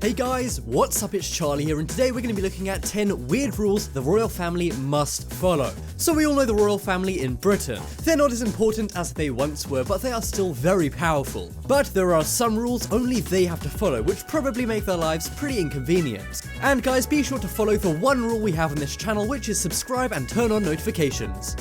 Hey guys, what's up? It's Charlie here, and today we're going to be looking at 10 weird rules the royal family must follow. So we all know the royal family in Britain. They're not as important as they once were, but they are still very powerful. But there are some rules only they have to follow, which probably make their lives pretty inconvenient. And guys, be sure to follow the one rule we have on this channel, which is subscribe and turn on notifications.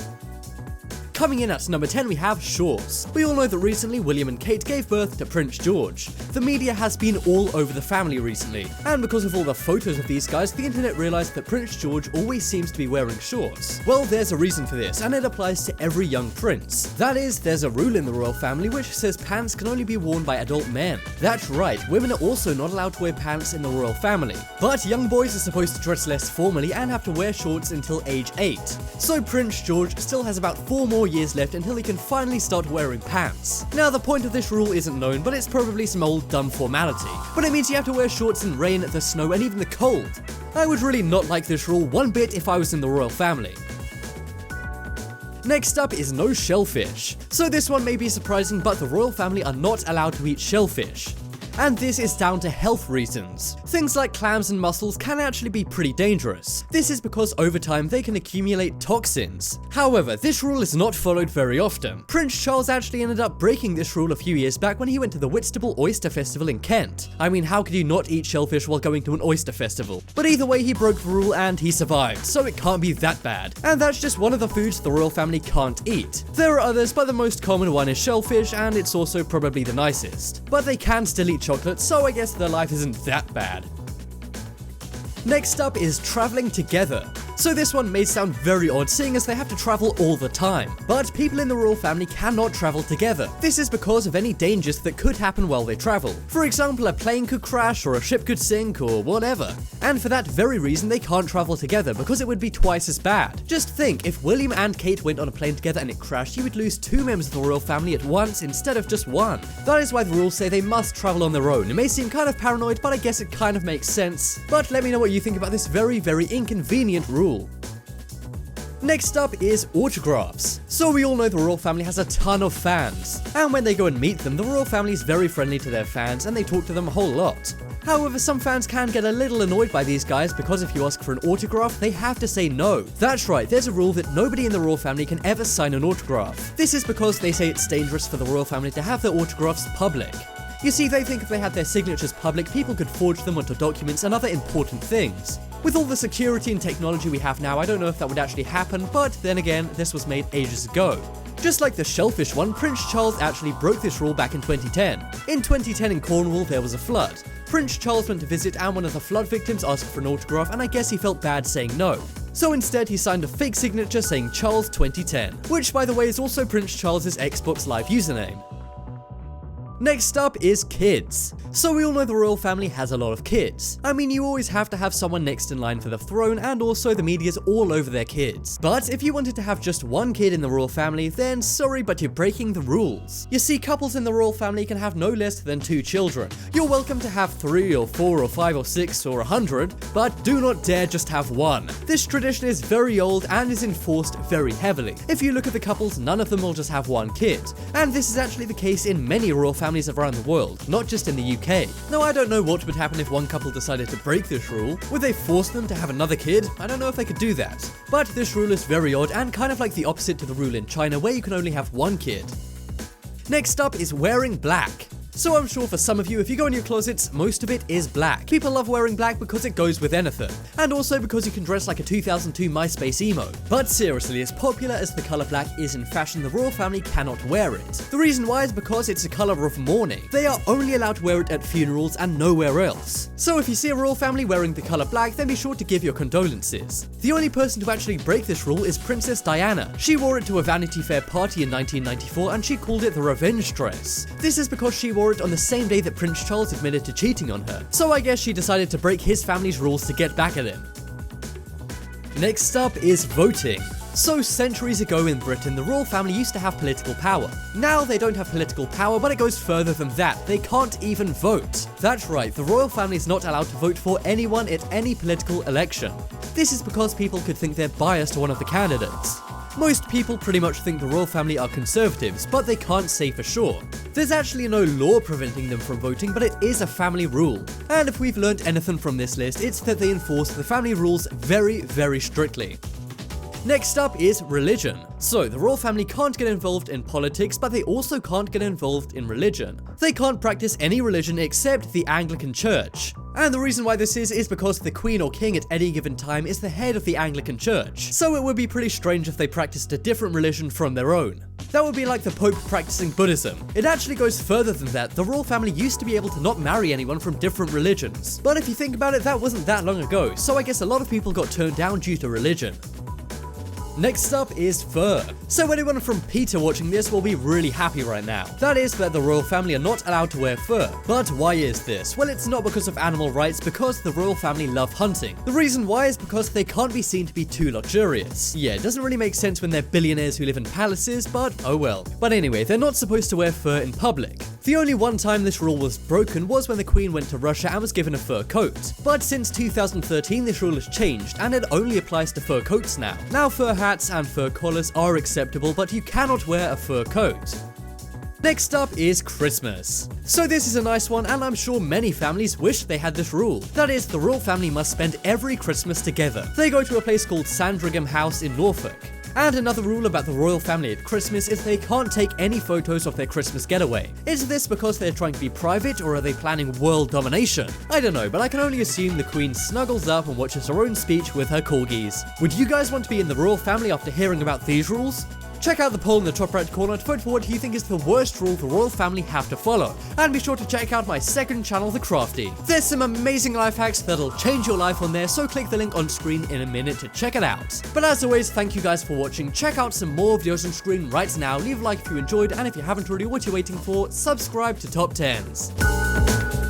Coming in at number 10 we have shorts. We all know that recently William and Kate gave birth to Prince George. The media has been all over the family recently, and because of all the photos of these guys, the internet realized that Prince George always seems to be wearing shorts. Well, there's a reason for this, and it applies to every young prince. That is, there's a rule in the royal family which says pants can only be worn by adult men. That's right, women are also not allowed to wear pants in the royal family. But young boys are supposed to dress less formally and have to wear shorts until age 8. So Prince George still has about 4 more years left until he can finally start wearing pants. Now, the point of this rule isn't known, but it's probably some old dumb formality. But it means you have to wear shorts in rain, the snow, and even the cold. I would really not like this rule one bit if I was in the royal family. Next up is no shellfish. So this one may be surprising, but the royal family are not allowed to eat shellfish. And this is down to health reasons. Things like clams and mussels can actually be pretty dangerous. This is because over time they can accumulate toxins. However, this rule is not followed very often. Prince Charles actually ended up breaking this rule a few years back when he went to the Whitstable Oyster Festival in Kent. I mean, how could you not eat shellfish while going to an oyster festival? But either way, he broke the rule and he survived, so it can't be that bad. And that's just one of the foods the royal family can't eat. There are others, but the most common one is shellfish, and it's also probably the nicest. But they can still eat chocolate, so I guess their life isn't that bad. Next up is traveling together. So this one may sound very odd, seeing as they have to travel all the time. But people in the royal family cannot travel together. This is because of any dangers that could happen while they travel. For example, a plane could crash, or a ship could sink, or whatever. And for that very reason, they can't travel together, because it would be twice as bad. Just think, if William and Kate went on a plane together and it crashed, you would lose 2 members of the royal family at once instead of just one. That is why the rules say they must travel on their own. It may seem kind of paranoid, but I guess it kind of makes sense. But let me know what you think about this very, very inconvenient rule. Next up is autographs. So we all know the royal family has a ton of fans, and when they go and meet them, the royal family is very friendly to their fans and they talk to them a whole lot. However, some fans can get a little annoyed by these guys because if you ask for an autograph, they have to say no. That's right, there's a rule that nobody in the royal family can ever sign an autograph. This is because they say it's dangerous for the royal family to have their autographs public. You see, they think if they had their signatures public, people could forge them onto documents and other important things. With all the security and technology we have now, I don't know if that would actually happen, but then again, this was made ages ago. Just like the shellfish one, Prince Charles actually broke this rule back in 2010. In 2010 in Cornwall, there was a flood. Prince Charles went to visit and one of the flood victims asked for an autograph, and I guess he felt bad saying no. So instead, he signed a fake signature saying Charles 2010, which by the way is also Prince Charles's Xbox Live username. Next up is kids. So we all know the royal family has a lot of kids. I mean, you always have to have someone next in line for the throne, and also the media's all over their kids. But if you wanted to have just one kid in the royal family, then sorry, but you're breaking the rules. You see, couples in the royal family can have no less than 2 children. You're welcome to have 3 or 4 or 5 or 6 or 100, but do not dare just have one. This tradition is very old and is enforced very heavily. If you look at the couples, none of them will just have one kid. And this is actually the case in many royal families around the world, not just in the UK. Now, I don't know what would happen if one couple decided to break this rule. Would they force them to have another kid? I don't know if they could do that. But this rule is very odd and kind of like the opposite to the rule in China where you can only have one kid. Next up is wearing black. So I'm sure for some of you, if you go in your closets, most of it is black. People love wearing black because it goes with anything, and also because you can dress like a 2002 MySpace emo. But seriously, as popular as the colour black is in fashion, the royal family cannot wear it. The reason why is because it's a colour of mourning. They are only allowed to wear it at funerals and nowhere else. So if you see a royal family wearing the colour black, then be sure to give your condolences. The only person to actually break this rule is Princess Diana. She wore it to a Vanity Fair party in 1994 and she called it the revenge dress. This is because she wore it on the same day that Prince Charles admitted to cheating on her, so I guess she decided to break his family's rules to get back at him. Next up is voting. So centuries ago in Britain, the royal family used to have political power. Now they don't have political power, but it goes further than that. They can't even vote. That's right, the royal family is not allowed to vote for anyone at any political election. This is because people could think they're biased to one of the candidates. Most people pretty much think the royal family are conservatives, but they can't say for sure. There's actually no law preventing them from voting, but it is a family rule. And if we've learned anything from this list, it's that they enforce the family rules very, very strictly. Next up is religion. So, the royal family can't get involved in politics, but they also can't get involved in religion. They can't practice any religion except the Anglican Church. And the reason why this is because the Queen or King at any given time is the head of the Anglican Church, so it would be pretty strange if they practiced a different religion from their own. That would be like the Pope practicing Buddhism. It actually goes further than that. The royal family used to be able to not marry anyone from different religions. But if you think about it, that wasn't that long ago, so I guess a lot of people got turned down due to religion. Next up is fur. So anyone from Peter watching this will be really happy right now. That is that the royal family are not allowed to wear fur. But why is this? Well, it's not because of animal rights, because the royal family love hunting. The reason why is because they can't be seen to be too luxurious. Yeah, it doesn't really make sense when they're billionaires who live in palaces, but oh well. But anyway, they're not supposed to wear fur in public. The only one time this rule was broken was when the Queen went to Russia and was given a fur coat. But since 2013, this rule has changed, and it only applies to fur coats now. Now fur hats and fur collars are acceptable, but you cannot wear a fur coat. Next up is Christmas. So this is a nice one, and I'm sure many families wish they had this rule. That is, the royal family must spend every Christmas together. They go to a place called Sandringham House in Norfolk. And another rule about the royal family at Christmas is they can't take any photos of their Christmas getaway. Is this because they're trying to be private, or are they planning world domination? I don't know, but I can only assume the Queen snuggles up and watches her own speech with her corgis. Would you guys want to be in the royal family after hearing about these rules? Check out the poll in the top right corner to vote for what you think is the worst rule the royal family have to follow. And be sure to check out my second channel, The Crafty. There's some amazing life hacks that'll change your life on there, so click the link on screen in a minute to check it out. But as always, thank you guys for watching. Check out some more videos on screen right now. Leave a like if you enjoyed, and if you haven't already, what you're waiting for, subscribe to Top 10s.